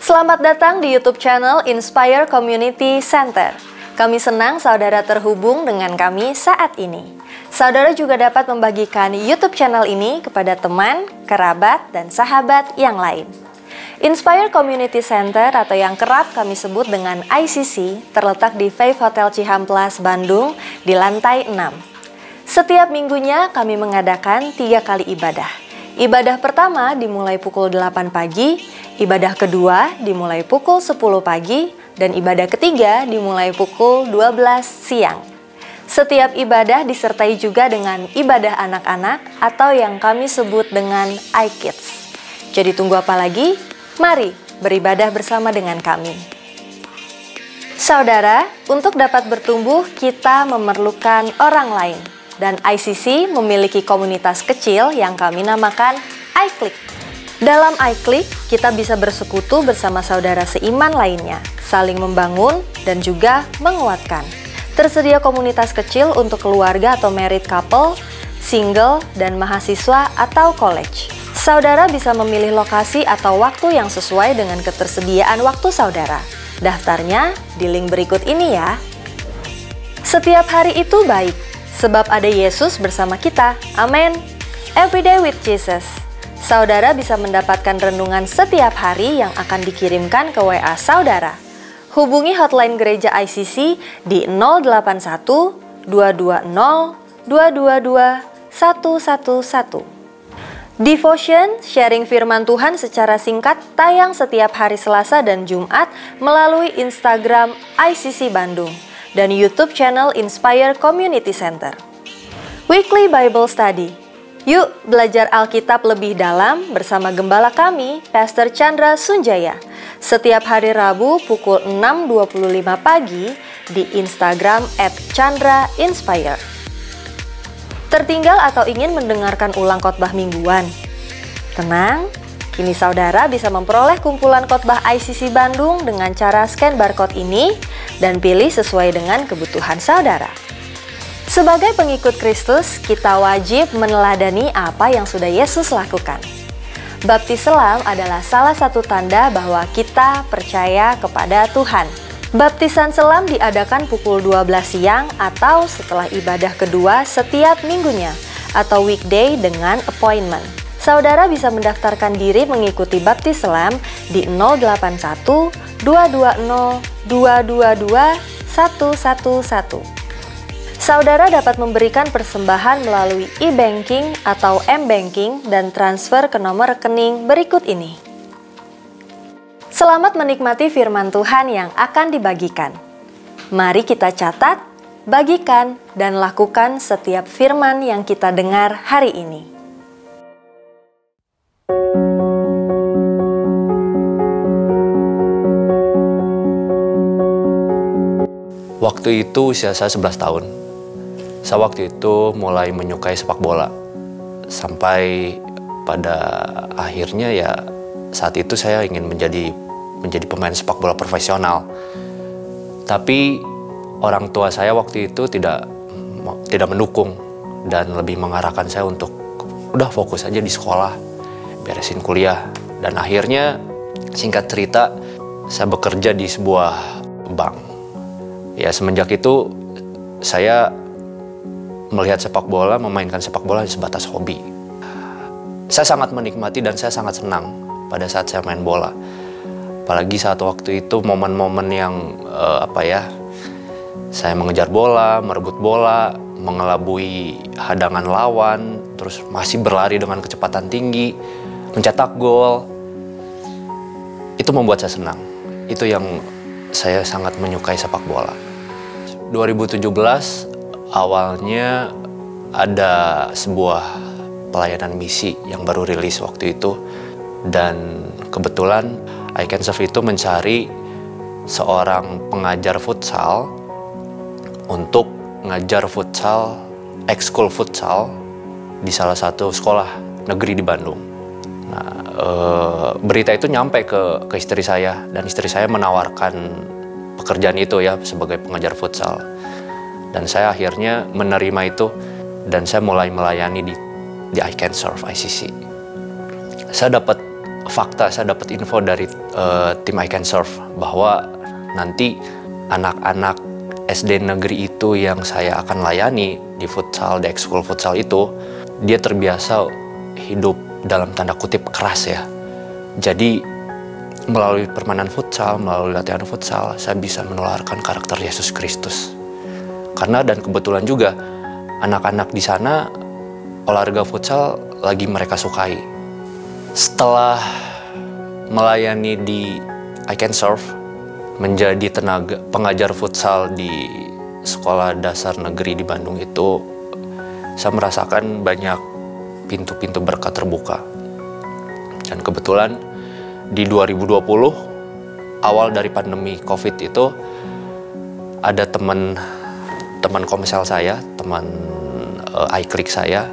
Selamat datang di YouTube channel Inspire Community Center. Kami senang saudara terhubung dengan kami saat ini. Saudara juga dapat membagikan YouTube channel ini kepada teman, kerabat, dan sahabat yang lain. Inspire Community Center atau yang kerap kami sebut dengan ICC terletak di Faith Hotel Cihampelas, Bandung di lantai 6. Setiap minggunya kami mengadakan 3 kali ibadah. Ibadah pertama dimulai pukul 8 pagi, ibadah kedua dimulai pukul 10 pagi, dan ibadah ketiga dimulai pukul 12 siang. Setiap ibadah disertai juga dengan ibadah anak-anak atau yang kami sebut dengan iKids. Jadi tunggu apa lagi? Mari beribadah bersama dengan kami. Saudara, untuk dapat bertumbuh kita memerlukan orang lain. Dan ICC memiliki komunitas kecil yang kami namakan iClick. Dalam iClick, kita bisa bersekutu bersama saudara seiman lainnya, saling membangun dan juga menguatkan. Tersedia komunitas kecil untuk keluarga atau married couple, single, dan mahasiswa atau college. Saudara bisa memilih lokasi atau waktu yang sesuai dengan ketersediaan waktu saudara. Daftarnya di link berikut ini ya. Setiap hari itu baik, sebab ada Yesus bersama kita. Amin. Everyday with Jesus. Saudara bisa mendapatkan renungan setiap hari yang akan dikirimkan ke WA saudara. Hubungi hotline gereja ICC di 081 220 222 111. Devotion, sharing firman Tuhan secara singkat, tayang setiap hari Selasa dan Jumat melalui Instagram ICC Bandung dan YouTube channel Inspire Community Center. Weekly Bible Study. Yuk belajar Alkitab lebih dalam bersama gembala kami, Pastor Chandra Sunjaya. Setiap hari Rabu pukul 6.25 pagi di Instagram @ChandraInspire. Tertinggal atau ingin mendengarkan ulang khotbah mingguan? Tenang, kini saudara bisa memperoleh kumpulan khotbah ICC Bandung dengan cara scan barcode ini dan pilih sesuai dengan kebutuhan saudara. Sebagai pengikut Kristus, kita wajib meneladani apa yang sudah Yesus lakukan. Baptis selam adalah salah satu tanda bahwa kita percaya kepada Tuhan. Baptisan selam diadakan pukul 12 siang atau setelah ibadah kedua setiap minggunya atau weekday dengan appointment. Saudara bisa mendaftarkan diri mengikuti baptis selam di 081 220 222 111. Saudara dapat memberikan persembahan melalui e-banking atau m-banking dan transfer ke nomor rekening berikut ini. Selamat menikmati firman Tuhan yang akan dibagikan. Mari kita catat, bagikan, dan lakukan setiap firman yang kita dengar hari ini. Waktu itu usia saya 11 tahun. Saya waktu itu mulai menyukai sepak bola. Sampai pada akhirnya ya saat itu saya ingin menjadi pemain sepak bola profesional. Tapi orang tua saya waktu itu tidak mendukung dan lebih mengarahkan saya untuk udah fokus aja di sekolah, beresin kuliah. Dan akhirnya singkat cerita saya bekerja di sebuah bank. Ya semenjak itu saya melihat sepak bola, memainkan sepak bola sebatas hobi. Saya sangat menikmati dan saya sangat senang pada saat saya main bola. Apalagi saat waktu itu momen-momen yang saya mengejar bola, merebut bola, mengelabui hadangan lawan, terus masih berlari dengan kecepatan tinggi, mencetak gol. Itu membuat saya senang. Itu yang saya sangat menyukai sepak bola. 2017 awalnya ada sebuah pelayanan misi yang baru rilis waktu itu. Dan kebetulan I Can Serve itu mencari seorang pengajar futsal untuk ngajar futsal, ekskul futsal di salah satu sekolah negeri di Bandung. Nah, berita itu nyampe ke istri saya dan istri saya menawarkan pekerjaan itu ya sebagai pengajar futsal. Dan saya akhirnya menerima itu dan saya mulai melayani di I Can Serve ICC. Saya dapat fakta, saya dapat info dari tim I Can Serve bahwa nanti anak-anak SD negeri itu yang saya akan layani di futsal, di ekskul futsal itu, dia terbiasa hidup dalam tanda kutip keras ya. Jadi melalui permainan futsal, melalui latihan futsal, saya bisa menularkan karakter Yesus Kristus. Karena dan kebetulan juga anak-anak di sana olahraga futsal lagi mereka sukai. Setelah melayani di I Can Serve, menjadi tenaga pengajar futsal di sekolah dasar negeri di Bandung itu, saya merasakan banyak pintu-pintu berkat terbuka. Dan kebetulan di 2020, awal dari pandemi COVID itu, ada teman komsel saya, teman iClick saya,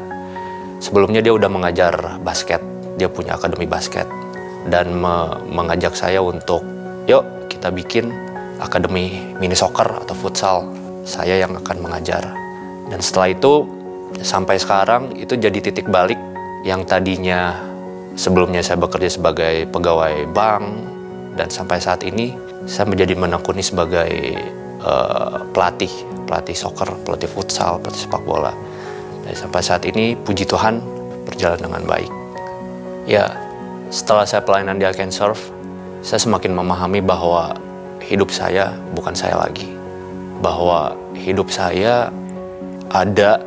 sebelumnya dia udah mengajar basket, dia punya akademi basket, dan mengajak saya untuk, yuk kita bikin akademi mini soccer atau futsal, saya yang akan mengajar. Dan setelah itu, sampai sekarang itu jadi titik balik yang tadinya sebelumnya saya bekerja sebagai pegawai bank, dan sampai saat ini saya menjadi menekuni sebagai pelatih soccer, pelatih futsal, pelatih sepak bola. Dan sampai saat ini puji Tuhan berjalan dengan baik. Ya, setelah saya pelayanan di I Can Serve, saya semakin memahami bahwa hidup saya bukan saya lagi. Bahwa hidup saya ada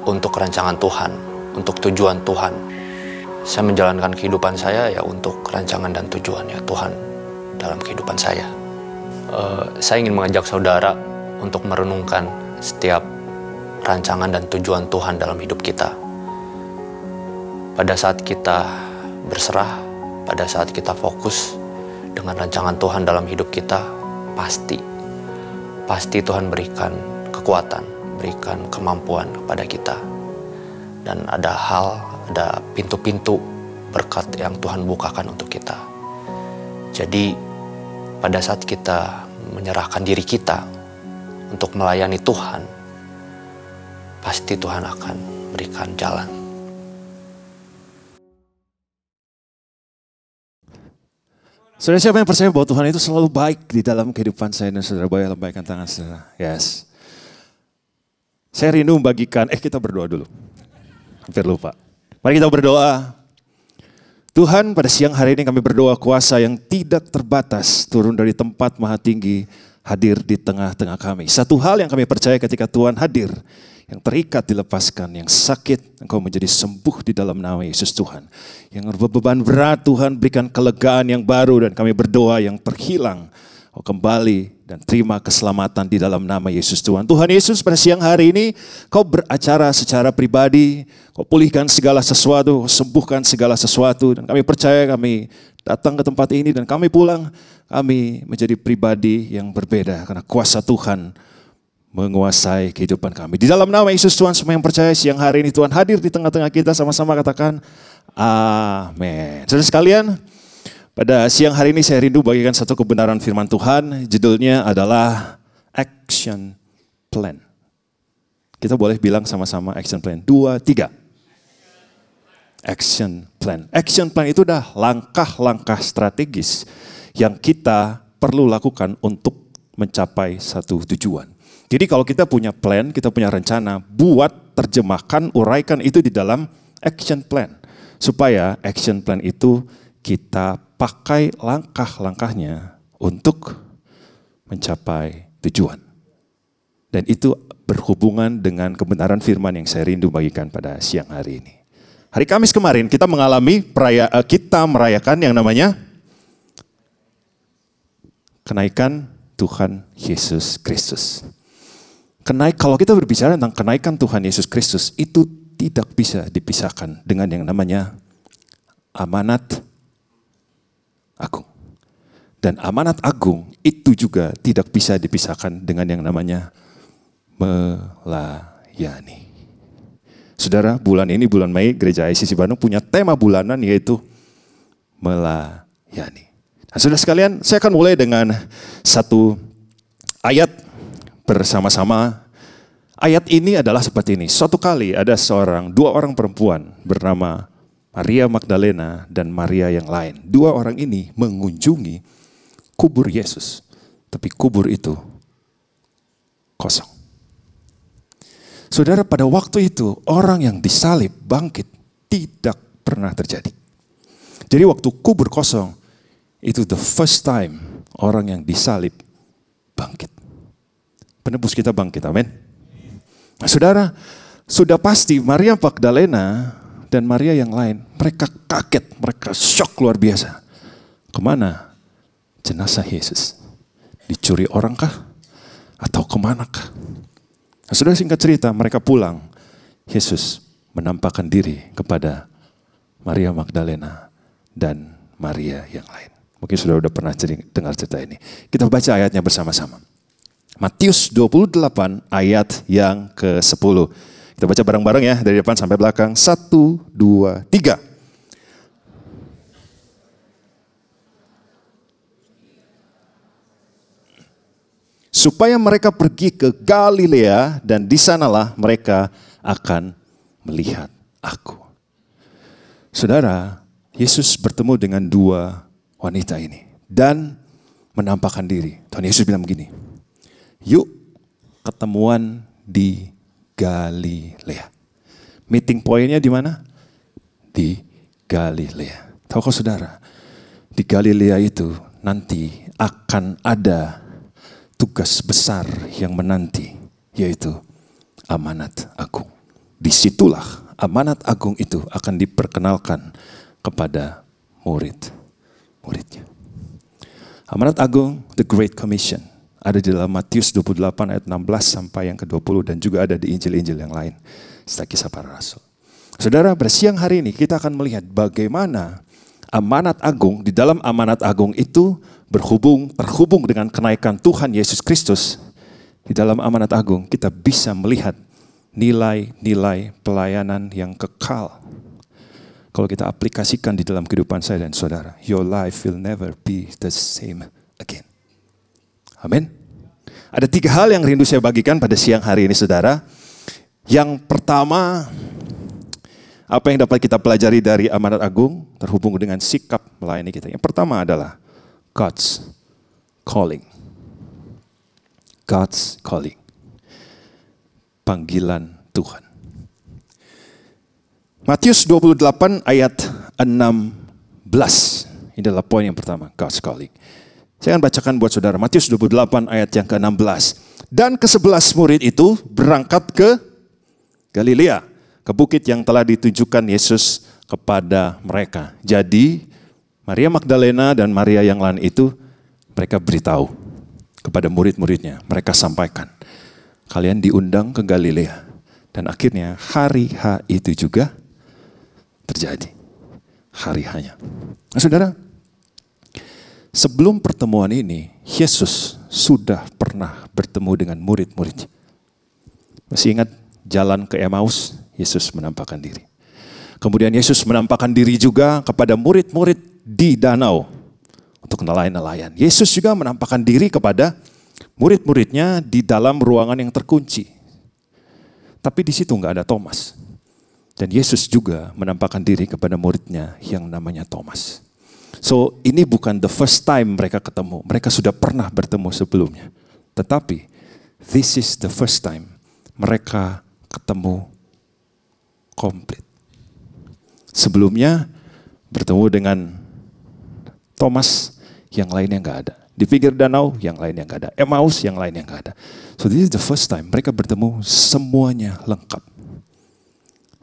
untuk rancangan Tuhan, untuk tujuan Tuhan. Saya menjalankan kehidupan saya ya untuk rancangan dan tujuannya Tuhan dalam kehidupan saya. Saya ingin mengajak saudara untuk merenungkan setiap rancangan dan tujuan Tuhan dalam hidup kita. Pada saat kita berserah, pada saat kita fokus dengan rancangan Tuhan dalam hidup kita, pasti Tuhan berikan kekuatan, berikan kemampuan kepada kita. Dan ada pintu-pintu berkat yang Tuhan bukakan untuk kita. Jadi pada saat kita menyerahkan diri kita untuk melayani Tuhan, pasti Tuhan akan berikan jalan. Saudara, siapa yang percaya bahwa Tuhan itu selalu baik di dalam kehidupan saya dan saudara? Boleh lambaikan tangan saudara. Yes. Saya rindu membagikan, kita berdoa dulu. Hampir lupa. Mari kita berdoa. Tuhan, pada siang hari ini kami berdoa kuasa yang tidak terbatas turun dari tempat maha tinggi hadir di tengah-tengah kami. Satu hal yang kami percaya ketika Tuhan hadir, yang terikat dilepaskan, yang sakit Engkau menjadi sembuh di dalam nama Yesus Tuhan. Yang berbeban berat Tuhan berikan kelegaan yang baru, dan kami berdoa yang terhilang Kau kembali dan terima keselamatan di dalam nama Yesus Tuhan. Tuhan Yesus, pada siang hari ini Kau beracara secara pribadi, Kau pulihkan segala sesuatu, sembuhkan segala sesuatu, dan kami percaya kami datang ke tempat ini dan kami pulang, kami menjadi pribadi yang berbeda karena kuasa Tuhan menguasai kehidupan kami. Di dalam nama Yesus Tuhan, semua yang percaya siang hari ini Tuhan hadir di tengah-tengah kita, sama-sama katakan amin. Saudara sekalian, pada siang hari ini saya rindu bagikan satu kebenaran firman Tuhan, judulnya adalah Action Plan. Kita boleh bilang sama-sama action plan. 2, 3. Action plan. Action plan itu adalah langkah-langkah strategis yang kita perlu lakukan untuk mencapai satu tujuan. Jadi kalau kita punya plan, kita punya rencana, buat, terjemahkan, uraikan itu di dalam action plan. Supaya action plan itu kita pakai langkah-langkahnya untuk mencapai tujuan. Dan itu berhubungan dengan kebenaran firman yang saya rindu bagikan pada siang hari ini. Hari Kamis kemarin kita merayakan yang namanya kenaikan Tuhan Yesus Kristus. Kalau kita berbicara tentang kenaikan Tuhan Yesus Kristus, itu tidak bisa dipisahkan dengan yang namanya amanat agung. Dan amanat agung itu juga tidak bisa dipisahkan dengan yang namanya melayani. Saudara, bulan ini, bulan Mei, Gereja ICC Bandung punya tema bulanan yaitu melayani. Nah, saudara sekalian, saya akan mulai dengan satu ayat bersama-sama. Ayat ini adalah seperti ini. Suatu kali ada dua orang perempuan bernama Maria Magdalena dan Maria yang lain. Dua orang ini mengunjungi kubur Yesus. Tapi kubur itu kosong. Saudara, pada waktu itu orang yang disalib bangkit tidak pernah terjadi. Jadi waktu kubur kosong, itu the first time orang yang disalib bangkit. Penebus kita bangkit, amin. Nah, saudara, sudah pasti Maria Magdalena dan Maria yang lain, mereka kaget, mereka shock luar biasa. Kemana jenazah Yesus? Dicuri orang kah? Atau kemana kah? Nah, saudara, singkat cerita, mereka pulang. Yesus menampakkan diri kepada Maria Magdalena dan Maria yang lain. Mungkin sudah pernah dengar cerita ini. Kita baca ayatnya bersama-sama. Matius 28 ayat yang ke-10. Kita baca bareng-bareng ya, dari depan sampai belakang. 1, 2, 3. Supaya mereka pergi ke Galilea dan di sanalah mereka akan melihat aku. Saudara, Yesus bertemu dengan dua wanita ini dan menampakkan diri. Tuhan Yesus bilang begini, yuk ketemuan di Galilea. Meeting pointnya di mana? Di Galilea. Tahukah saudara, di Galilea itu nanti akan ada tugas besar yang menanti, yaitu amanat agung. Disitulah amanat agung itu akan diperkenalkan kepada murid-muridnya. Amanat agung, the Great Commission, ada di dalam Matius 28 ayat 16 sampai yang ke-20 dan juga ada di Injil-Injil yang lain. Setelah Kisah Para Rasul. Saudara, pada siang hari ini kita akan melihat bagaimana amanat agung, di dalam amanat agung itu terhubung dengan kenaikan Tuhan Yesus Kristus. Di dalam amanat agung kita bisa melihat nilai-nilai pelayanan yang kekal. Kalau kita aplikasikan di dalam kehidupan saya dan saudara, your life will never be the same again. Amin. Ada 3 hal yang rindu saya bagikan pada siang hari ini, saudara. Yang pertama, apa yang dapat kita pelajari dari amanat agung terhubung dengan sikap melayani kita. Yang pertama adalah God's calling. God's calling. Panggilan Tuhan. Matius 28 ayat 16. Ini adalah poin yang pertama, God's calling. Saya akan bacakan buat saudara. Matius 28 ayat yang ke-16. Dan ke-11 murid itu berangkat ke Galilea, ke bukit yang telah ditujukan Yesus kepada mereka. Jadi Maria Magdalena dan Maria yang lain itu mereka beritahu kepada murid-muridnya. Mereka sampaikan, kalian diundang ke Galilea. Dan akhirnya hari H itu juga terjadi. Hari H-nya. Nah, saudara, sebelum pertemuan ini, Yesus sudah pernah bertemu dengan murid-muridnya. Masih ingat jalan ke Emmaus, Yesus menampakkan diri. Kemudian Yesus menampakkan diri juga kepada murid-murid di danau untuk nelayan-nelayan. Yesus juga menampakkan diri kepada murid-muridnya di dalam ruangan yang terkunci. Tapi di situ nggak ada Thomas. Dan Yesus juga menampakkan diri kepada muridnya yang namanya Thomas. So ini bukan the first time mereka ketemu. Mereka sudah pernah bertemu sebelumnya. Tetapi this is the first time mereka ketemu komplit. Sebelumnya bertemu dengan Thomas, yang lainnya nggak ada. Di pinggir danau, yang lainnya nggak ada. Emmaus, yang lainnya nggak ada. So this is the first time mereka bertemu semuanya lengkap.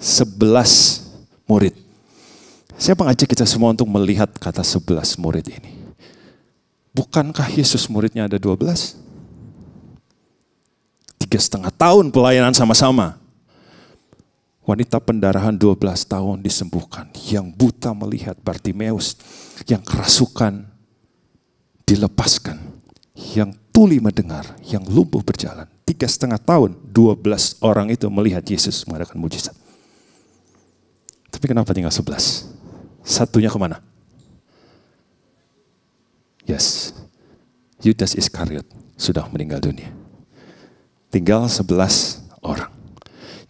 11 murid. Saya mengajak kita semua untuk melihat kata 11 murid ini. Bukankah Yesus muridnya ada 12? 3,5 tahun pelayanan sama-sama. Wanita pendarahan 12 tahun disembuhkan. Yang buta melihat, Bartimeus. Yang kerasukan dilepaskan. Yang tuli mendengar, yang lumpuh berjalan. 3,5 tahun, 12 orang itu melihat Yesus mengadakan mujizat. Tapi kenapa tinggal 11? Satunya kemana? Yes, Yudas Iskariot sudah meninggal dunia. Tinggal 11 orang.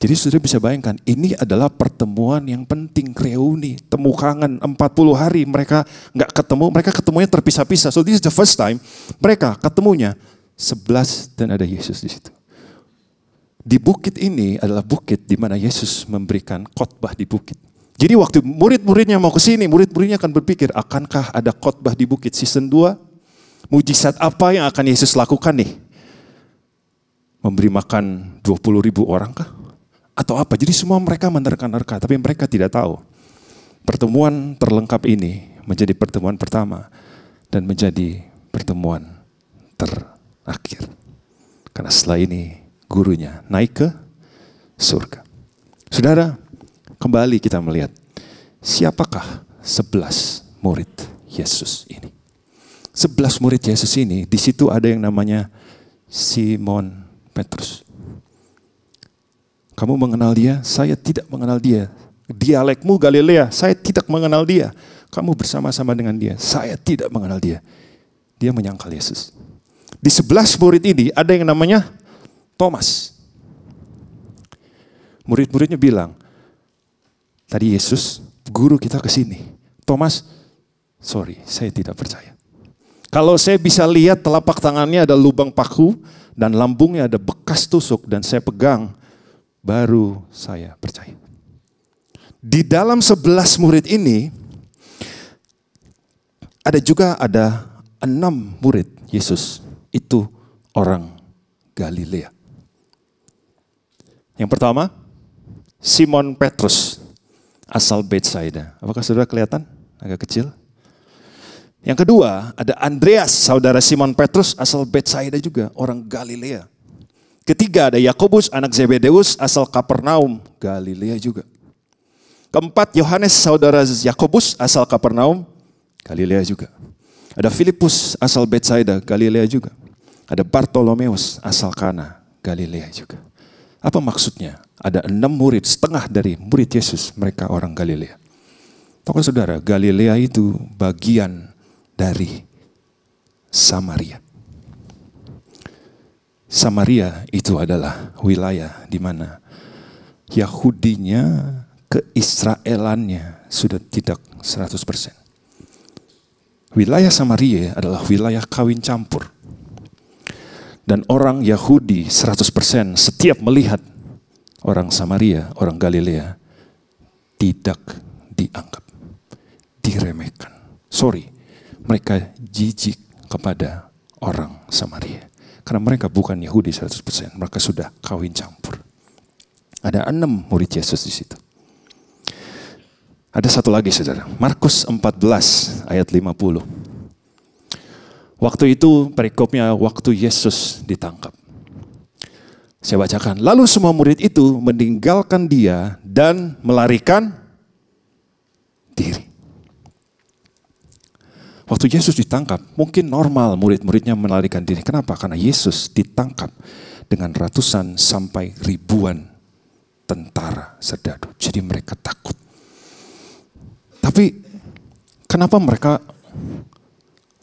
Jadi saudara bisa bayangkan, ini adalah pertemuan yang penting, reuni, temu kangen, 40 hari mereka nggak ketemu, mereka ketemunya terpisah-pisah. So this is the first time mereka ketemunya 11 dan ada Yesus di situ. Di bukit ini adalah bukit di mana Yesus memberikan khotbah di bukit. Jadi waktu murid-muridnya mau ke sini, murid-muridnya akan berpikir, akankah ada khotbah di bukit season 2? Mujizat apa yang akan Yesus lakukan nih? Memberi makan 20.000 orang kah? Atau apa? Jadi semua mereka menerka-nerka, tapi mereka tidak tahu. Pertemuan terlengkap ini menjadi pertemuan pertama dan menjadi pertemuan terakhir. Karena setelah ini gurunya naik ke surga. Saudara, kembali kita melihat siapakah 11 murid Yesus ini. 11 murid Yesus ini, di situ ada yang namanya Simon Petrus. Kamu mengenal dia? Saya tidak mengenal dia. Dialekmu Galilea, saya tidak mengenal dia. Kamu bersama-sama dengan dia, saya tidak mengenal dia. Dia menyangkal Yesus. Di 11 murid ini ada yang namanya Thomas. Murid-muridnya bilang, tadi Yesus, guru kita ke sini. Thomas, sorry, saya tidak percaya. Kalau saya bisa lihat telapak tangannya ada lubang paku dan lambungnya ada bekas tusuk dan saya pegang, baru saya percaya. Di dalam 11 murid ini ada 6 murid Yesus, itu orang Galilea. Yang pertama, Simon Petrus asal Betsaida. Apakah saudara kelihatan? Agak kecil. Yang kedua, ada Andreas, saudara Simon Petrus asal Betsaida juga, orang Galilea. Ketiga, ada Yakobus anak Zebedeus asal Kapernaum, Galilea juga. Keempat, Yohanes saudara Yakobus asal Kapernaum, Galilea juga. Ada Filipus asal Betsaida, Galilea juga. Ada Bartolomeus asal Kana, Galilea juga. Apa maksudnya? Ada 6 murid, setengah dari murid Yesus, mereka orang Galilea. Tahu saudara, Galilea itu bagian dari Samaria. Samaria itu adalah wilayah di mana Yahudinya, keisraelannya sudah tidak 100%. Wilayah Samaria adalah wilayah kawin campur. Dan orang Yahudi 100% setiap melihat orang Samaria, orang Galilea tidak dianggap, diremehkan. Sorry, mereka jijik kepada orang Samaria. Karena mereka bukan Yahudi 100%, mereka sudah kawin campur. Ada 6 murid Yesus di situ. Ada satu lagi saudara, Markus 14 ayat 50. Waktu itu perikopnya waktu Yesus ditangkap. Saya bacakan, lalu semua murid itu meninggalkan dia dan melarikan diri. Waktu Yesus ditangkap, mungkin normal murid-muridnya melarikan diri. Kenapa? Karena Yesus ditangkap dengan ratusan sampai ribuan tentara serdadu. Jadi mereka takut. Tapi kenapa mereka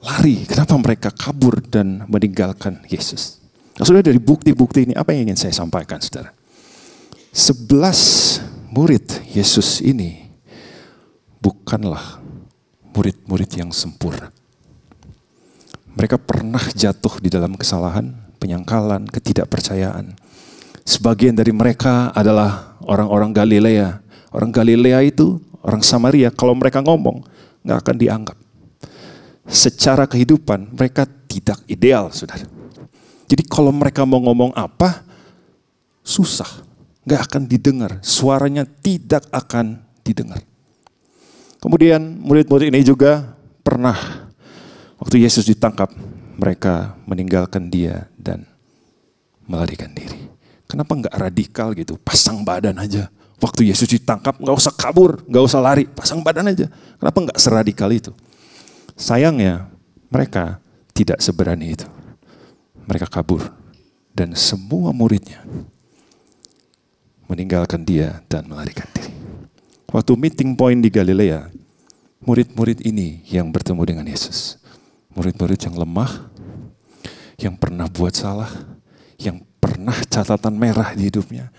lari? Kenapa mereka kabur dan meninggalkan Yesus? Nah, sudah dari bukti-bukti ini, apa yang ingin saya sampaikan, saudara? 11 murid Yesus ini bukanlah murid-murid yang sempurna. Mereka pernah jatuh di dalam kesalahan, penyangkalan, ketidakpercayaan. Sebagian dari mereka adalah orang-orang Galilea. Orang Galilea itu, orang Samaria, kalau mereka ngomong, nggak akan dianggap. Secara kehidupan, mereka tidak ideal, saudara. Jadi kalau mereka mau ngomong apa, susah. Nggak akan didengar, suaranya tidak akan didengar. Kemudian murid-murid ini juga pernah waktu Yesus ditangkap, mereka meninggalkan dia dan melarikan diri. Kenapa nggak radikal gitu, pasang badan aja. Waktu Yesus ditangkap nggak usah kabur, nggak usah lari, pasang badan aja. Kenapa nggak seradikal itu? Sayangnya mereka tidak seberani itu. Mereka kabur dan semua muridnya meninggalkan dia dan melarikan diri. Waktu meeting point di Galilea, murid-murid ini yang bertemu dengan Yesus. Murid-murid yang lemah, yang pernah buat salah, yang pernah catatan merah di hidupnya,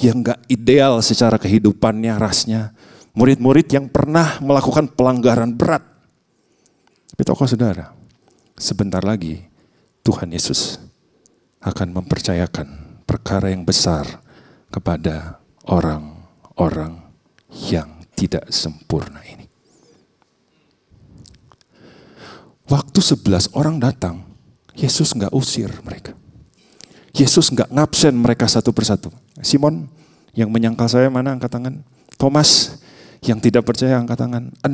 yang gak ideal secara kehidupannya, rasnya. Murid-murid yang pernah melakukan pelanggaran berat. Tapi tahukah saudara, sebentar lagi Tuhan Yesus akan mempercayakan perkara yang besar kepada orang-orang yang tidak sempurna ini. Waktu 11 orang datang, Yesus gak usir mereka. Yesus gak ngabsen mereka satu persatu. Simon yang menyangkal saya mana angkat tangan? Thomas yang tidak percaya angkat tangan. 6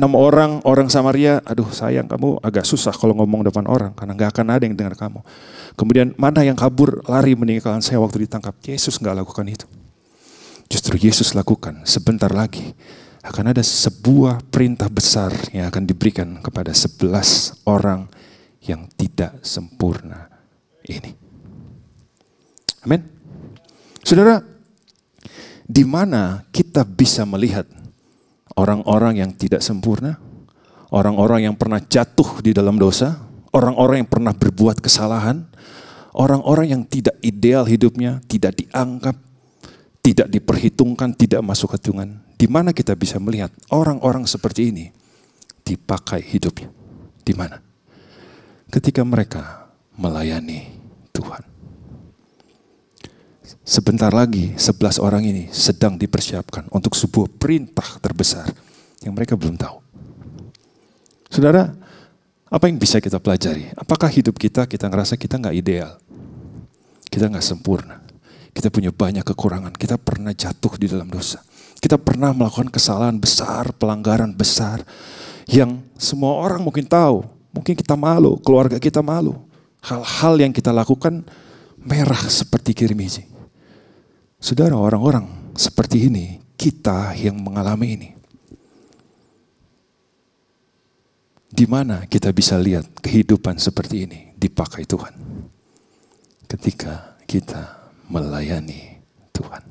orang Samaria, aduh sayang kamu agak susah kalau ngomong depan orang karena gak akan ada yang dengar kamu. Kemudian mana yang kabur lari meninggalkan saya waktu ditangkap. Yesus gak lakukan itu. Justru Yesus lakukan sebentar lagi akan ada sebuah perintah besar yang akan diberikan kepada 11 orang yang tidak sempurna ini. Amin. Saudara, di mana kita bisa melihat orang-orang yang tidak sempurna, orang-orang yang pernah jatuh di dalam dosa, orang-orang yang pernah berbuat kesalahan, orang-orang yang tidak ideal hidupnya, tidak dianggap, tidak diperhitungkan, tidak masuk hitungan. Di mana kita bisa melihat orang-orang seperti ini dipakai hidupnya? Di mana? Ketika mereka melayani Tuhan. Sebentar lagi 11 orang ini sedang dipersiapkan untuk sebuah perintah terbesar yang mereka belum tahu. Saudara, apa yang bisa kita pelajari? Apakah hidup kita ngerasa kita gak ideal? Kita gak sempurna. Kita punya banyak kekurangan. Kita pernah jatuh di dalam dosa. Kita pernah melakukan kesalahan besar, pelanggaran besar yang semua orang mungkin tahu. Mungkin kita malu, keluarga kita malu. Hal-hal yang kita lakukan merah seperti kirmizi. Saudara, orang-orang seperti ini, kita yang mengalami ini. Di mana kita bisa lihat kehidupan seperti ini dipakai Tuhan? Ketika kita melayani Tuhan.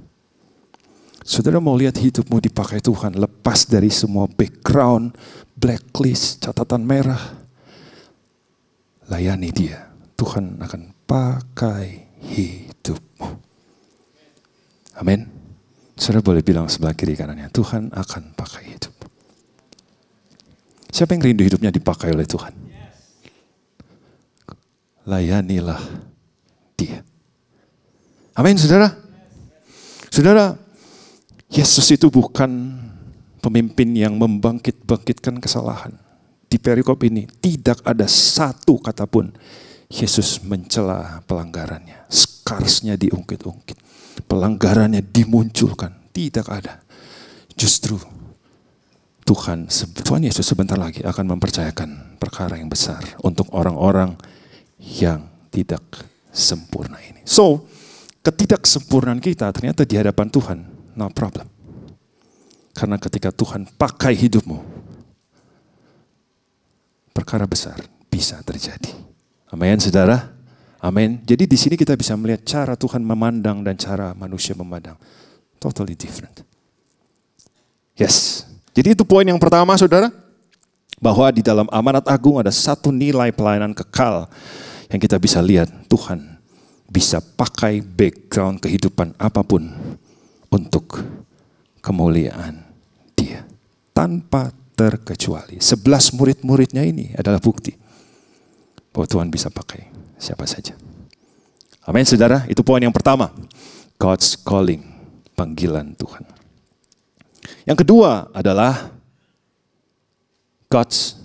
Saudara mau lihat hidupmu dipakai Tuhan, lepas dari semua background, blacklist, catatan merah. Layani Dia, Tuhan akan pakai hidupmu. Amin. Saudara boleh bilang sebelah kiri kanannya, Tuhan akan pakai hidup. Siapa yang rindu hidupnya dipakai oleh Tuhan? Layanilah Dia. Amin, saudara. Saudara, Yesus itu bukan pemimpin yang membangkitkan kesalahan. Di perikop ini tidak ada satu kata pun Yesus mencela pelanggarannya. Scarsnya diungkit-ungkit. Pelanggarannya dimunculkan. Tidak ada. Justru Tuhan Yesus sebentar lagi akan mempercayakan perkara yang besar untuk orang-orang yang tidak sempurna ini. So, ketidaksempurnaan kita ternyata di hadapan Tuhan, no problem. Karena ketika Tuhan pakai hidupmu, perkara besar bisa terjadi. Amin, saudara. Amin. Jadi di sini kita bisa melihat cara Tuhan memandang dan cara manusia memandang. Totally different. Yes. Jadi itu poin yang pertama, saudara. Bahwa di dalam amanat agung ada satu nilai pelayanan kekal yang kita bisa lihat. Tuhan bisa pakai background kehidupan apapun untuk kemuliaan Dia. Tanpa terkecuali. 11 murid-muridnya ini adalah bukti bahwa Tuhan bisa pakai siapa saja. Amin, saudara. Itu poin yang pertama. God's calling. Panggilan Tuhan. Yang kedua adalah God's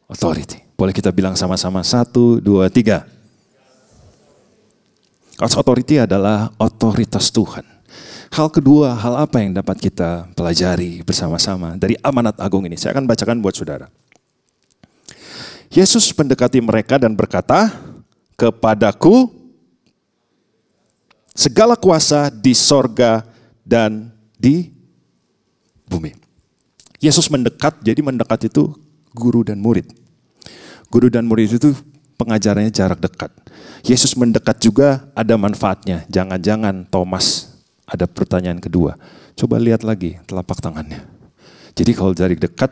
authority. Boleh kita bilang sama-sama 1, 2, 3. God's authority adalah otoritas Tuhan. Hal kedua, hal apa yang dapat kita pelajari bersama-sama dari amanat agung ini? Saya akan bacakan buat saudara. Yesus mendekati mereka dan berkata, kepadaku segala kuasa di sorga dan di bumi. Yesus mendekat, jadi mendekat itu guru dan murid. Guru dan murid itu pengajarannya jarak dekat. Yesus mendekat juga ada manfaatnya. Jangan-jangan Thomas ada pertanyaan kedua. Coba lihat lagi telapak tangannya. Jadi kalau jarak dekat,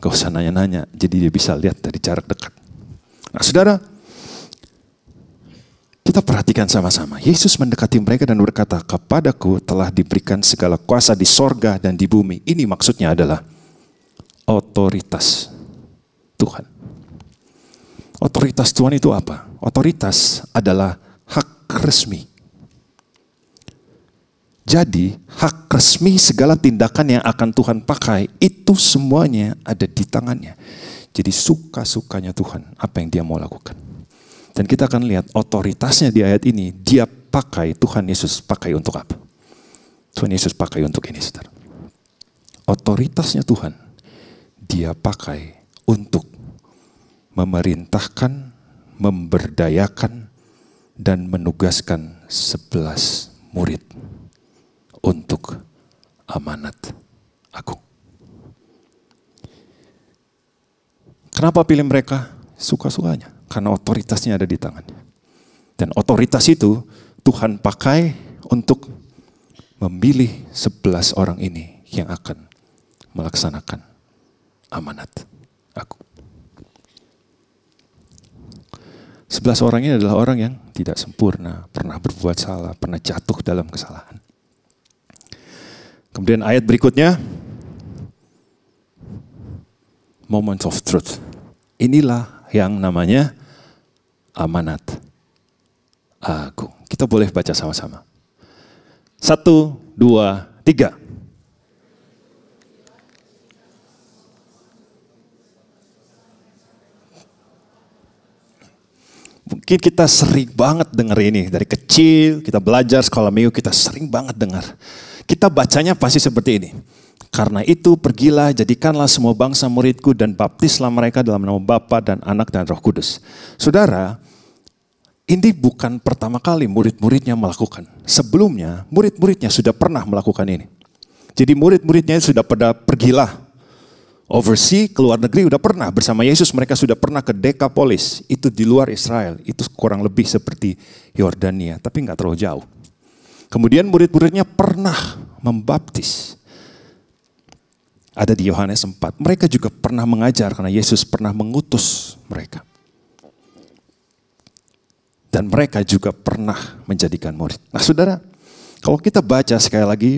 gak usah nanya-nanya. Jadi dia bisa lihat dari jarak dekat. Nah, saudara, Kita perhatikan sama-sama. Yesus mendekati mereka dan berkata, kepadaku telah diberikan segala kuasa di sorga dan di bumi. Ini maksudnya adalah otoritas Tuhan. Otoritas Tuhan itu apa? Otoritas adalah hak resmi. Jadi hak resmi segala tindakan yang akan Tuhan pakai itu semuanya ada di tangannya. Jadi suka-sukanya Tuhan apa yang dia mau lakukan. Dan kita akan lihat otoritasnya di ayat ini, dia pakai, Tuhan Yesus pakai untuk apa? Tuhan Yesus pakai untuk ini, saudara. Otoritasnya Tuhan, dia pakai untuk memerintahkan, memberdayakan, dan menugaskan 11 murid untuk amanat agung. Kenapa pilih mereka? Suka-sukanya. Karena otoritasnya ada di tangannya. Dan otoritas itu Tuhan pakai untuk memilih 11 orang ini yang akan melaksanakan amanat agung. 11 orang ini adalah orang yang tidak sempurna, pernah berbuat salah, pernah jatuh dalam kesalahan. Kemudian ayat berikutnya, moment of truth. Inilah yang namanya amanat agung. Kita boleh baca sama-sama. 1, 2, 3. Mungkin kita sering banget dengar ini. Dari kecil kita belajar sekolah minggu, kita sering banget dengar. Kita bacanya pasti seperti ini. Karena itu pergilah, jadikanlah semua bangsa muridku dan baptislah mereka dalam nama Bapa dan Anak dan Roh Kudus. Saudara, ini bukan pertama kali murid-muridnya melakukan. Sebelumnya murid-muridnya sudah pernah melakukan ini. Jadi murid-muridnya sudah pada pergilah. Overseas, ke luar negeri udah pernah. Bersama Yesus mereka sudah pernah ke Decapolis. Itu di luar Israel. Itu kurang lebih seperti Yordania. Tapi nggak terlalu jauh. Kemudian murid-muridnya pernah membaptis. Ada di Yohanes 4. Mereka juga pernah mengajar karena Yesus pernah mengutus mereka. Dan mereka juga pernah menjadikan murid. Nah saudara, kalau kita baca sekali lagi,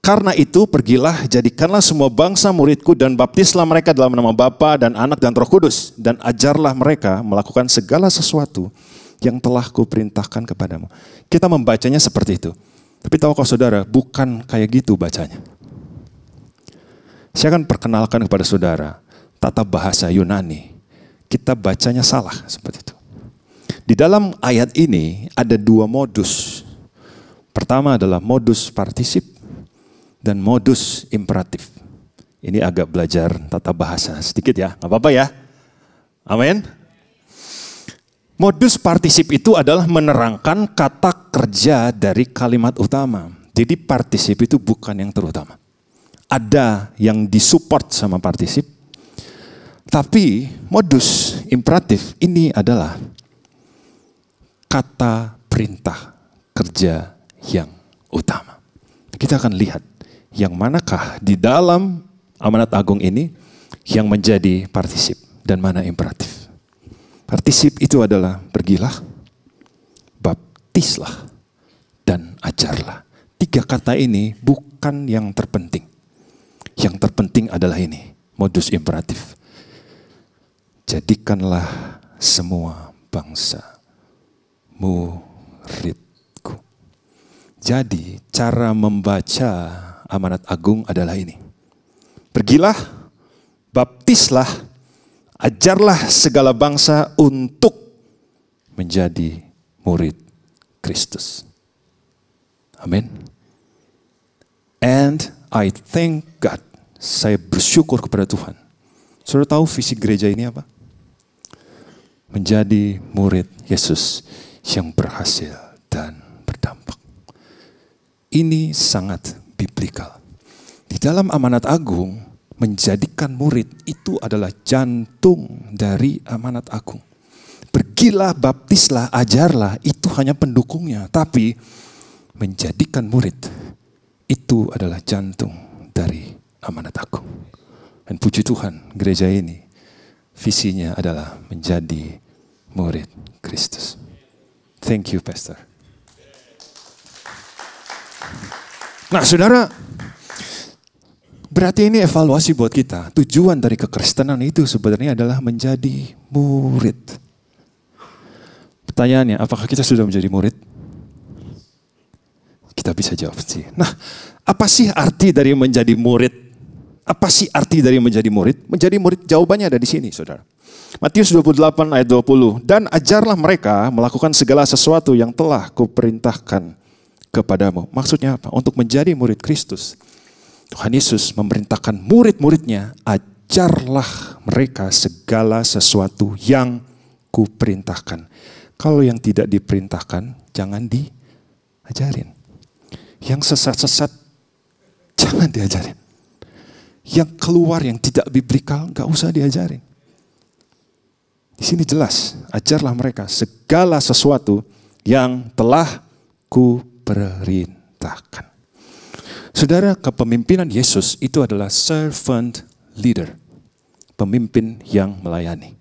karena itu pergilah, jadikanlah semua bangsa muridku dan baptislah mereka dalam nama Bapa dan Anak dan Roh Kudus. Dan ajarlah mereka melakukan segala sesuatu yang telah kuperintahkan kepadamu. Kita membacanya seperti itu. Tapi tahukah saudara, bukan kayak gitu bacanya. Saya akan perkenalkan kepada saudara tata bahasa Yunani. Kita bacanya salah seperti itu. Di dalam ayat ini ada 2 modus. Pertama adalah modus partisip dan modus imperatif. Ini agak belajar tata bahasa sedikit ya, nggak apa-apa ya. Amin. Modus partisip itu adalah menerangkan kata kerja dari kalimat utama. Jadi partisip itu bukan yang terutama. Ada yang disupport sama partisip. Tapi modus imperatif ini adalah kata perintah kerja yang utama. Kita akan lihat yang manakah di dalam amanat agung ini yang menjadi partisip dan mana imperatif. Partisip itu adalah pergilah, baptislah, dan ajarlah. 3 kata ini bukan yang terpenting. Yang terpenting adalah ini, modus imperatif. Jadikanlah semua bangsa muridku. Jadi cara membaca amanat agung adalah ini. Pergilah, baptislah, ajarlah segala bangsa untuk menjadi murid Kristus. Amin. And I thank God. Saya bersyukur kepada Tuhan. Saudara tahu visi gereja ini apa? Menjadi murid Yesus yang berhasil dan berdampak. Ini sangat biblikal. Di dalam amanat agung, menjadikan murid itu adalah jantung dari amanat agung. Pergilah, baptislah, ajarlah, itu hanya pendukungnya. Tapi menjadikan murid, itu adalah jantung dari amanat agung. Dan puji Tuhan, gereja ini visinya adalah menjadi murid Kristus. Thank you, Pastor. Nah, saudara, berarti ini evaluasi buat kita. Tujuan dari kekristenan itu sebenarnya adalah menjadi murid. Pertanyaannya, apakah kita sudah menjadi murid? Kita bisa jawab sih. Nah, apa sih arti dari menjadi murid? Apa sih arti dari menjadi murid? Menjadi murid, jawabannya ada di sini, saudara. Matius 28 ayat 20. Dan ajarlah mereka melakukan segala sesuatu yang telah kuperintahkan kepadamu. Maksudnya apa? Untuk menjadi murid Kristus, Tuhan Yesus memerintahkan murid-muridnya, ajarlah mereka segala sesuatu yang kuperintahkan. Kalau yang tidak diperintahkan, jangan diajarin. Yang sesat-sesat, jangan diajarin. Yang keluar yang tidak biblikal, gak usah diajarin. Di sini jelas, ajarlah mereka segala sesuatu yang telah kuperintahkan. Saudara, kepemimpinan Yesus itu adalah servant leader. Pemimpin yang melayani.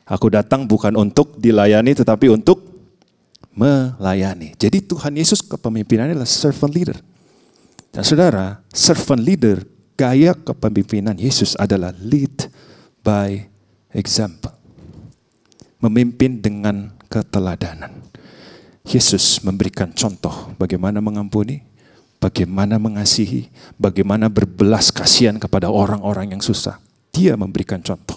Aku datang bukan untuk dilayani tetapi untuk melayani. Jadi Tuhan Yesus kepemimpinannya adalah servant leader. Dan saudara, servant leader, gaya kepemimpinan Yesus adalah lead by example. Memimpin dengan keteladanan. Yesus memberikan contoh bagaimana mengampuni, bagaimana mengasihi, bagaimana berbelas kasihan kepada orang-orang yang susah. Dia memberikan contoh.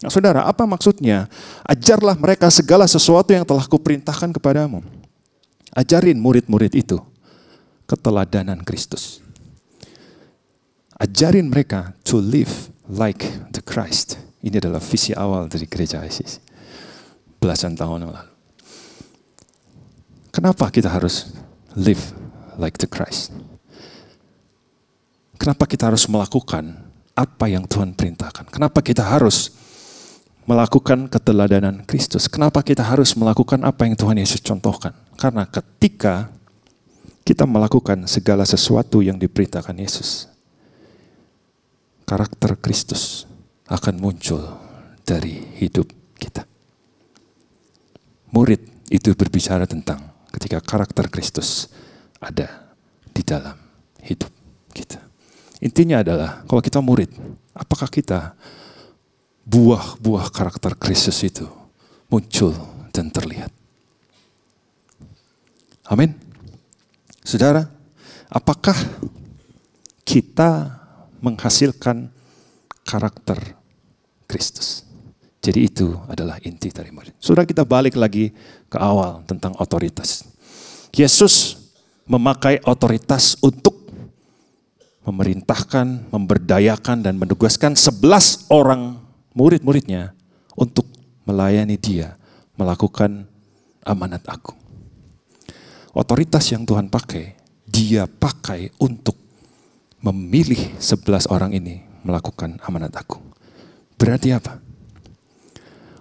Nah, saudara, apa maksudnya? Ajarlah mereka segala sesuatu yang telah kuperintahkan kepadamu. Ajarin murid-murid itu keteladanan Kristus. Ajarin mereka to live like the Christ. Ini adalah visi awal dari gereja ICC. Belasan tahun yang lalu. Kenapa kita harus live like the Christ? Kenapa kita harus melakukan apa yang Tuhan perintahkan? Kenapa kita harus melakukan keteladanan Kristus? Kenapa kita harus melakukan apa yang Tuhan Yesus contohkan? Karena ketika kita melakukan segala sesuatu yang diperintahkan Yesus, karakter Kristus akan muncul dari hidup kita. Murid itu berbicara tentang ketika karakter Kristus ada di dalam hidup kita. Intinya adalah kalau kita murid, apakah kita buah-buah karakter Kristus itu muncul dan terlihat? Amin. Saudara, apakah kita menghasilkan karakter Kristus? Jadi itu adalah inti dari murid. Saudara, kita balik lagi ke awal tentang otoritas. Yesus memakai otoritas untuk memerintahkan, memberdayakan, dan menugaskan 11 orang murid-muridnya untuk melayani dia, melakukan amanat agung. Otoritas yang Tuhan pakai, dia pakai untuk memilih 11 orang ini melakukan amanat agung. Berarti apa?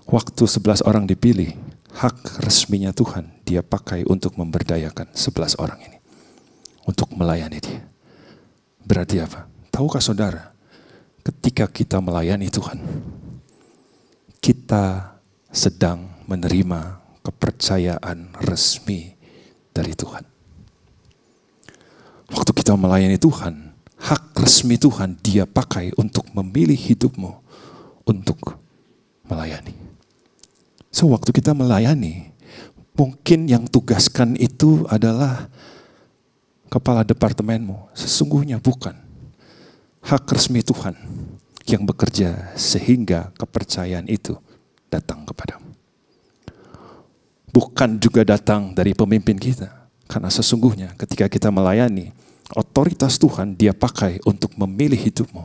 Waktu 11 orang dipilih, hak resminya Tuhan dia pakai untuk memberdayakan 11 orang ini. Untuk melayani dia. Berarti apa? Tahukah saudara, ketika kita melayani Tuhan, kita sedang menerima kepercayaan resmi dari Tuhan. Waktu kita melayani Tuhan, hak resmi Tuhan dia pakai untuk memilih hidupmu untuk melayani. So, waktu kita melayani, mungkin yang tugaskan itu adalah kepala departemenmu. Sesungguhnya bukan. Hak resmi Tuhan yang bekerja sehingga kepercayaan itu datang kepadamu. Bukan juga datang dari pemimpin kita. Karena sesungguhnya ketika kita melayani, otoritas Tuhan dia pakai untuk memilih hidupmu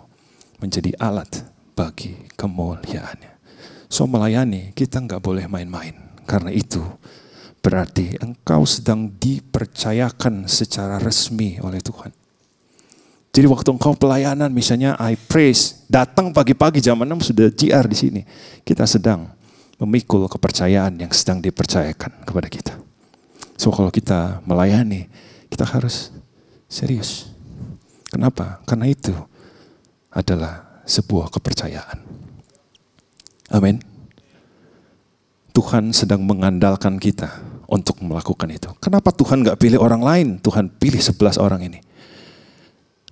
menjadi alat bagi kemuliaannya. So, melayani kita nggak boleh main-main. Karena itu berarti engkau sedang dipercayakan secara resmi oleh Tuhan. Jadi waktu engkau pelayanan, misalnya I praise, datang pagi-pagi jam 6 sudah JR di sini. Kita sedang memikul kepercayaan yang sedang dipercayakan kepada kita. So, kalau kita melayani, kita harus serius. Kenapa? Karena itu adalah sebuah kepercayaan. Amin. Tuhan sedang mengandalkan kita untuk melakukan itu. Kenapa Tuhan gak pilih orang lain? Tuhan pilih 11 orang ini.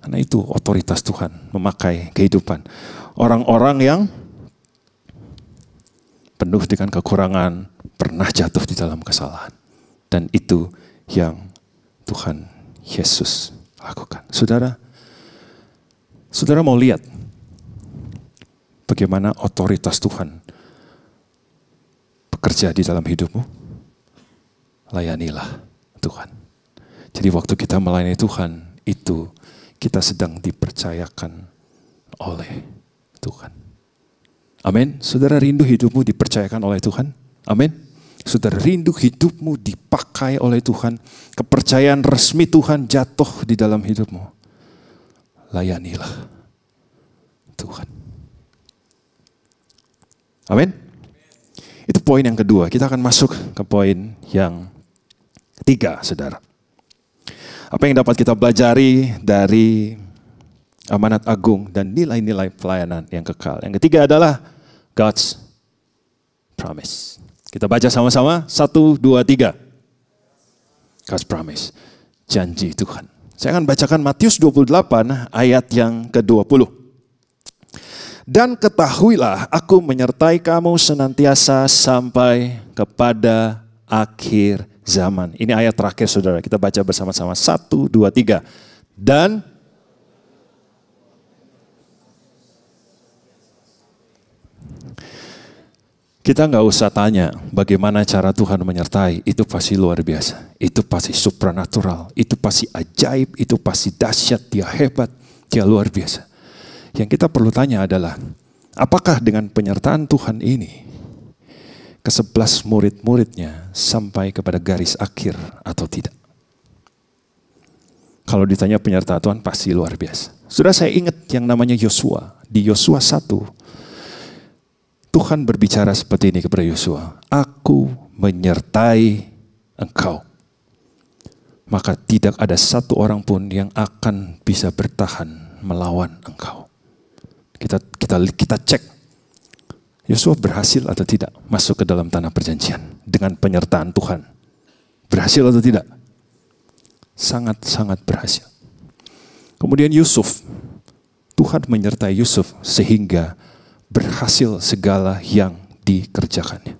Karena itu otoritas Tuhan memakai kehidupan. Orang-orang yang penuh dengan kekurangan, pernah jatuh di dalam kesalahan. Dan itu yang Tuhan Yesus lakukan. Saudara mau lihat bagaimana otoritas Tuhan bekerja di dalam hidupmu? Layanilah Tuhan. Jadi waktu kita melayani Tuhan, itu kita sedang dipercayakan oleh Tuhan. Amin. Saudara rindu hidupmu dipercayakan oleh Tuhan? Amin. Saudara rindu hidupmu dipakai oleh Tuhan, kepercayaan resmi Tuhan jatuh di dalam hidupmu. Layanilah Tuhan. Amin. Itu poin yang kedua. Kita akan masuk ke poin yang ketiga, saudara. Apa yang dapat kita pelajari dari amanat agung dan nilai-nilai pelayanan yang kekal. Yang ketiga adalah God's promise. Kita baca sama-sama. 1, 2, 3. God's promise. Janji Tuhan. Saya akan bacakan Matius 28 ayat yang ke-20. Dan ketahuilah aku menyertai kamu senantiasa sampai kepada akhir zaman. Ini ayat terakhir saudara. Kita baca bersama-sama. 1, 2, 3. Dan kita nggak usah tanya bagaimana cara Tuhan menyertai. Itu pasti luar biasa. Itu pasti supranatural. Itu pasti ajaib. Itu pasti dahsyat. Dia hebat. Dia luar biasa. Yang kita perlu tanya adalah, apakah dengan penyertaan Tuhan ini, ke-11 murid-muridnya sampai kepada garis akhir atau tidak? Kalau ditanya penyertaan Tuhan pasti luar biasa. Sudah saya ingat yang namanya Yosua. Di Yosua 1, Tuhan berbicara seperti ini kepada Yosua. Aku menyertai engkau. Maka tidak ada satu orang pun yang akan bisa bertahan melawan engkau. Kita cek. Yosua berhasil atau tidak masuk ke dalam tanah perjanjian dengan penyertaan Tuhan? Berhasil atau tidak? Sangat-sangat berhasil. Kemudian Yusuf. Tuhan menyertai Yusuf sehingga berhasil segala yang dikerjakannya.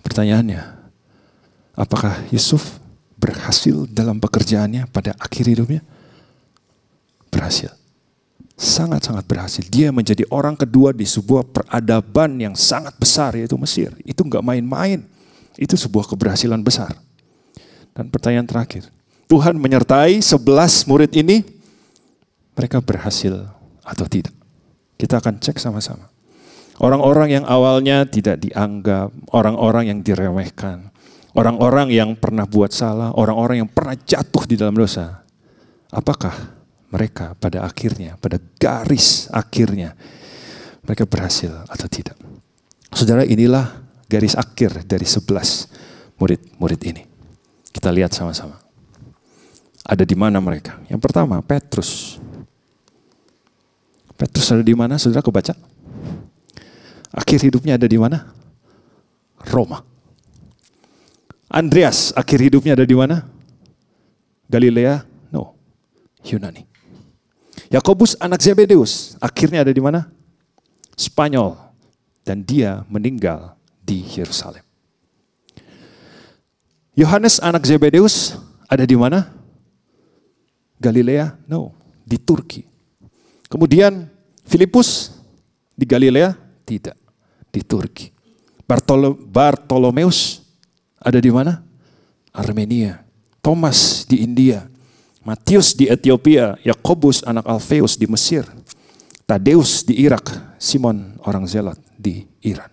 Pertanyaannya, apakah Yusuf berhasil dalam pekerjaannya pada akhir hidupnya? Berhasil. Sangat-sangat berhasil. Dia menjadi orang kedua di sebuah peradaban yang sangat besar, yaitu Mesir. Itu nggak main-main. Itu sebuah keberhasilan besar. Dan pertanyaan terakhir, Tuhan menyertai 11 murid ini, mereka berhasil atau tidak? Kita akan cek sama-sama. Orang-orang yang awalnya tidak dianggap, orang-orang yang diremehkan, orang-orang yang pernah buat salah, orang-orang yang pernah jatuh di dalam dosa. Apakah mereka pada akhirnya, pada garis akhirnya, mereka berhasil atau tidak? Saudara, inilah garis akhir dari 11 murid-murid ini. Kita lihat sama-sama. Ada di mana mereka? Yang pertama, Petrus. Petrus ada di mana? Saudara kebaca? Akhir hidupnya ada di mana? Roma. Andreas, akhir hidupnya ada di mana? Galilea? No. Yunani. Yakobus anak Zebedeus, akhirnya ada di mana? Spanyol. Dan dia meninggal di Yerusalem. Yohanes anak Zebedeus ada di mana? Galilea? No, di Turki. Kemudian Filipus di Galilea? Tidak, di Turki. Bartolomeus ada di mana? Armenia. Thomas di India. Matius di Ethiopia, Yakobus anak Alfeus di Mesir, Tadeus di Irak, Simon orang Zealot di Iran.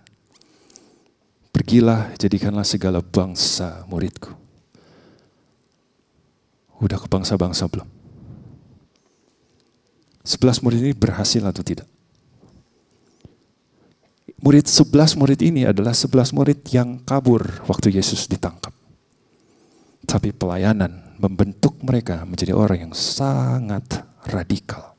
Pergilah, jadikanlah segala bangsa muridku. Udah ke bangsa-bangsa belum? 11 murid ini berhasil atau tidak? 11 murid ini adalah 11 murid yang kabur waktu Yesus ditangkap. Tapi pelayanan membentuk mereka menjadi orang yang sangat radikal.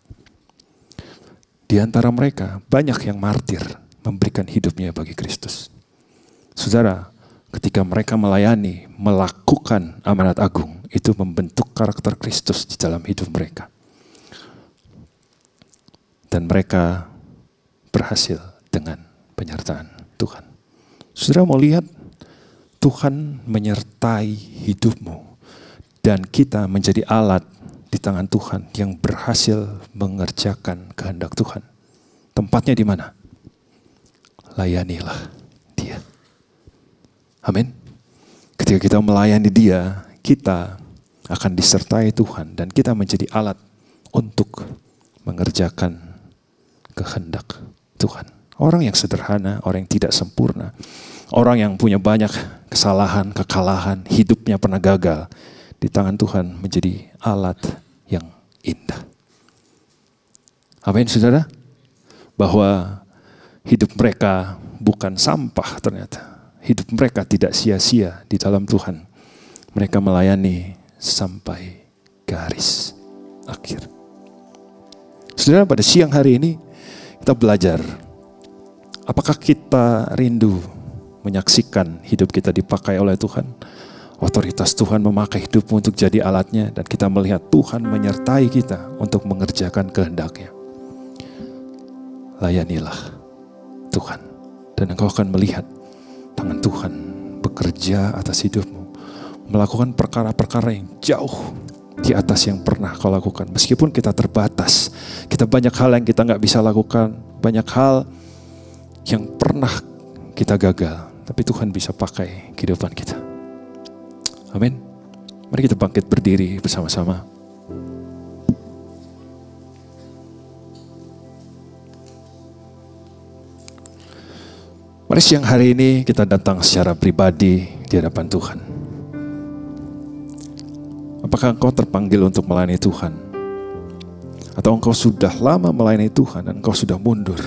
Di antara mereka banyak yang martir, memberikan hidupnya bagi Kristus. Saudara, ketika mereka melayani, melakukan amanat agung, itu membentuk karakter Kristus di dalam hidup mereka. Dan mereka berhasil dengan penyertaan Tuhan. Saudara mau lihat Tuhan menyertai hidupmu dan kita menjadi alat di tangan Tuhan yang berhasil mengerjakan kehendak Tuhan. Tempatnya di mana? Layanilah Dia. Amin. Ketika kita melayani Dia, kita akan disertai Tuhan dan kita menjadi alat untuk mengerjakan kehendak Tuhan. Orang yang sederhana, orang yang tidak sempurna, orang yang punya banyak kesalahan, kekalahan, hidupnya pernah gagal, di tangan Tuhan menjadi alat yang indah. Amin, saudara? Bahwa hidup mereka bukan sampah ternyata. Hidup mereka tidak sia-sia di dalam Tuhan. Mereka melayani sampai garis akhir. Saudara, pada siang hari ini kita belajar. Apakah kita rindu menyaksikan hidup kita dipakai oleh Tuhan? Otoritas Tuhan memakai hidupmu untuk jadi alatnya dan kita melihat Tuhan menyertai kita untuk mengerjakan kehendak-Nya. Layanilah Tuhan dan engkau akan melihat tangan Tuhan bekerja atas hidupmu, melakukan perkara-perkara yang jauh di atas yang pernah kau lakukan. Meskipun kita terbatas, kita banyak hal yang kita nggak bisa lakukan, banyak hal yang pernah kita gagal, tapi Tuhan bisa pakai kehidupan kita. Amin. Mari kita bangkit berdiri bersama-sama. Mari siang hari ini kita datang secara pribadi di hadapan Tuhan. Apakah engkau terpanggil untuk melayani Tuhan? Atau engkau sudah lama melayani Tuhan dan engkau sudah mundur?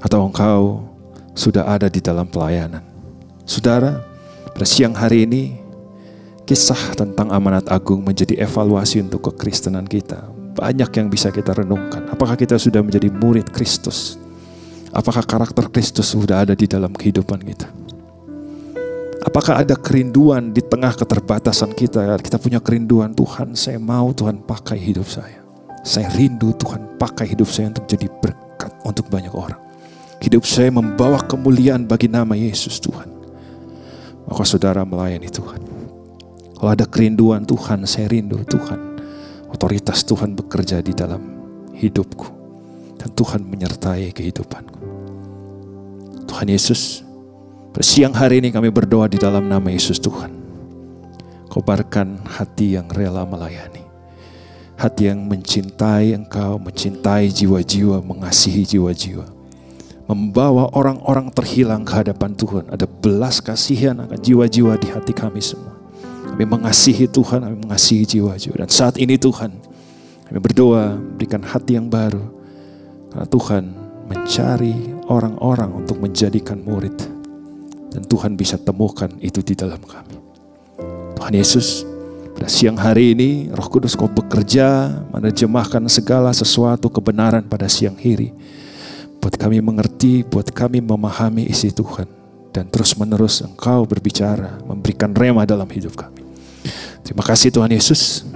Atau engkau sudah ada di dalam pelayanan? Saudara, pada siang hari ini, kisah tentang amanat agung menjadi evaluasi untuk kekristenan kita. Banyak yang bisa kita renungkan. Apakah kita sudah menjadi murid Kristus? Apakah karakter Kristus sudah ada di dalam kehidupan kita? Apakah ada kerinduan di tengah keterbatasan kita? Kita punya kerinduan, Tuhan, saya mau Tuhan pakai hidup saya. Saya rindu Tuhan pakai hidup saya untuk jadi berkat untuk banyak orang. Hidup saya membawa kemuliaan bagi nama Yesus Tuhan. Maka saudara melayani Tuhan. Kalau ada kerinduan, Tuhan, saya rindu Tuhan. Otoritas Tuhan bekerja di dalam hidupku. Dan Tuhan menyertai kehidupanku. Tuhan Yesus, pada siang hari ini kami berdoa di dalam nama Yesus Tuhan. Kobarkan hati yang rela melayani. Hati yang mencintai Engkau, mencintai jiwa-jiwa, mengasihi jiwa-jiwa. Membawa orang-orang terhilang ke hadapan Tuhan. Ada belas kasihan akan jiwa-jiwa di hati kami semua. Kami mengasihi Tuhan, kami mengasihi jiwa-jiwa. Dan saat ini Tuhan, kami berdoa berikan hati yang baru. Karena Tuhan mencari orang-orang untuk menjadikan murid. Dan Tuhan bisa temukan itu di dalam kami. Tuhan Yesus, pada siang hari ini Roh Kudus Kau bekerja menerjemahkan segala sesuatu kebenaran pada siang hari. Buat kami mengerti, buat kami memahami isi Tuhan. Dan terus menerus Engkau berbicara, memberikan rema dalam hidup kami. Terima kasih Tuhan Yesus.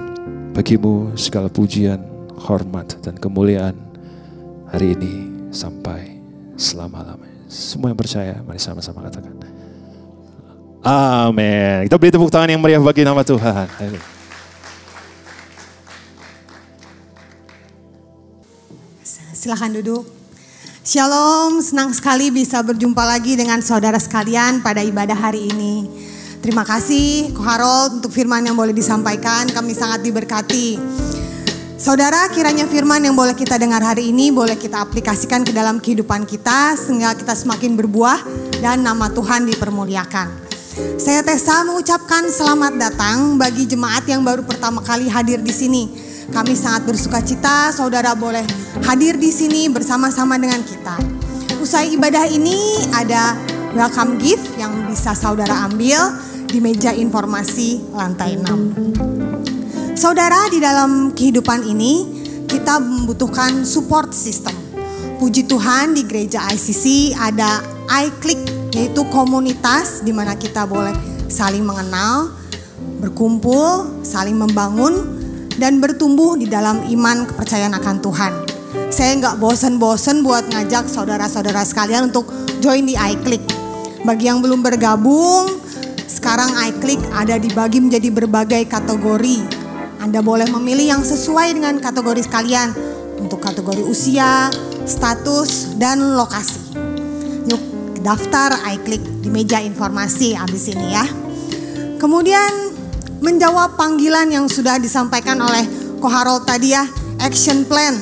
Bagimu segala pujian, hormat, dan kemuliaan hari ini sampai selama-lamanya. Semua yang percaya, mari sama-sama katakan. Amin. Kita beri tepuk tangan yang meriah bagi nama Tuhan. Amin. Silakan duduk. Shalom, senang sekali bisa berjumpa lagi dengan saudara sekalian pada ibadah hari ini. Terima kasih Ko Harold untuk firman yang boleh disampaikan, kami sangat diberkati. Saudara, kiranya firman yang boleh kita dengar hari ini boleh kita aplikasikan ke dalam kehidupan kita sehingga kita semakin berbuah dan nama Tuhan dipermuliakan. Saya Tessa mengucapkan selamat datang bagi jemaat yang baru pertama kali hadir di sini. Kami sangat bersuka cita saudara boleh hadir di sini bersama-sama dengan kita. Usai ibadah ini ada welcome gift yang bisa saudara ambil di meja informasi lantai 6. Saudara, di dalam kehidupan ini kita membutuhkan support system. Puji Tuhan di gereja ICC ada iClick yaitu komunitas di mana kita boleh saling mengenal, berkumpul, saling membangun, dan bertumbuh di dalam iman kepercayaan akan Tuhan. Saya nggak bosen-bosen buat ngajak saudara-saudara sekalian untuk join di iClick. Bagi yang belum bergabung, sekarang iClick ada dibagi menjadi berbagai kategori. Anda boleh memilih yang sesuai dengan kategori sekalian untuk kategori usia, status, dan lokasi. Yuk daftar iClick di meja informasi abis ini ya. Kemudian menjawab panggilan yang sudah disampaikan oleh Ko Harold tadi ya, action plan.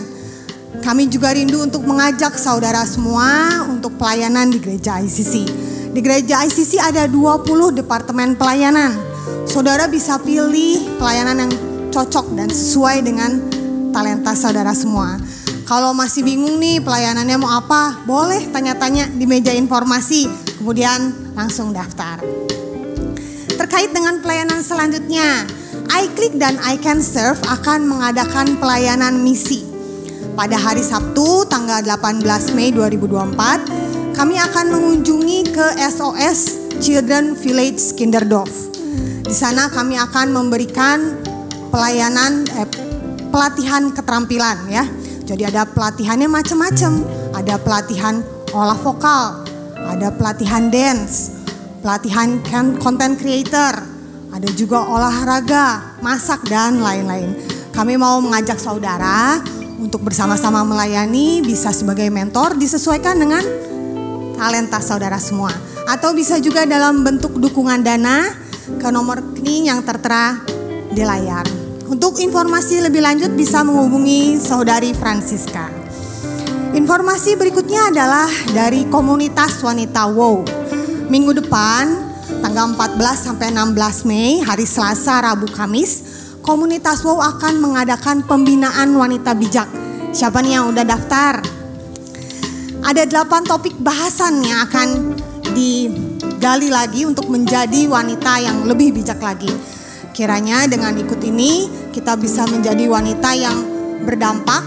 Kami juga rindu untuk mengajak saudara semua untuk pelayanan di gereja ICC. Di gereja ICC ada 20 departemen pelayanan. Saudara bisa pilih pelayanan yang cocok dan sesuai dengan talenta saudara semua. Kalau masih bingung nih pelayanannya mau apa, boleh tanya-tanya di meja informasi, kemudian langsung daftar. Terkait dengan pelayanan selanjutnya, iClick dan I Can Serve akan mengadakan pelayanan misi. Pada hari Sabtu tanggal 18 Mei 2024, kami akan mengunjungi ke SOS Children Village Kinderdorf. Di sana kami akan memberikan pelatihan keterampilan ya. Jadi ada pelatihannya macam-macam. Ada pelatihan olah vokal, ada pelatihan dance, pelatihan content creator, ada juga olahraga, masak, dan lain-lain. Kami mau mengajak saudara untuk bersama-sama melayani, bisa sebagai mentor disesuaikan dengan talenta saudara semua. Atau bisa juga dalam bentuk dukungan dana ke nomor rekening yang tertera di layar. Untuk informasi lebih lanjut bisa menghubungi saudari Francisca. Informasi berikutnya adalah dari komunitas wanita WOW. Minggu depan, tanggal 14 sampai 16 Mei, hari Selasa, Rabu, Kamis, komunitas WOW akan mengadakan pembinaan wanita bijak. Siapa nih yang udah daftar? Ada 8 topik bahasan yang akan digali lagi untuk menjadi wanita yang lebih bijak lagi. Kiranya dengan ikut ini kita bisa menjadi wanita yang berdampak,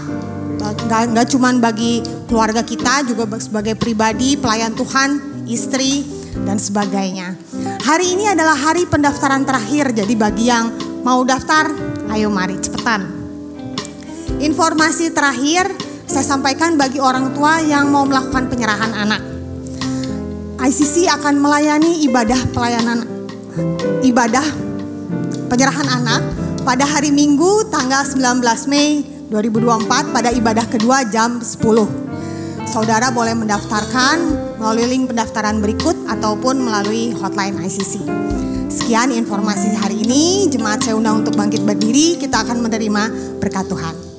gak cuma bagi keluarga kita, juga sebagai pribadi, pelayan Tuhan, istri, dan sebagainya. Hari ini adalah hari pendaftaran terakhir, jadi bagi yang mau daftar, ayo mari cepetan. Informasi terakhir saya sampaikan bagi orang tua yang mau melakukan penyerahan anak. ICC akan melayani ibadah penyerahan anak pada hari Minggu tanggal 19 Mei 2024 pada ibadah kedua jam 10. Saudara boleh mendaftarkan melalui link pendaftaran berikut ataupun melalui hotline ICC. Sekian informasi hari ini, jemaat saya undang untuk bangkit berdiri, kita akan menerima berkat Tuhan.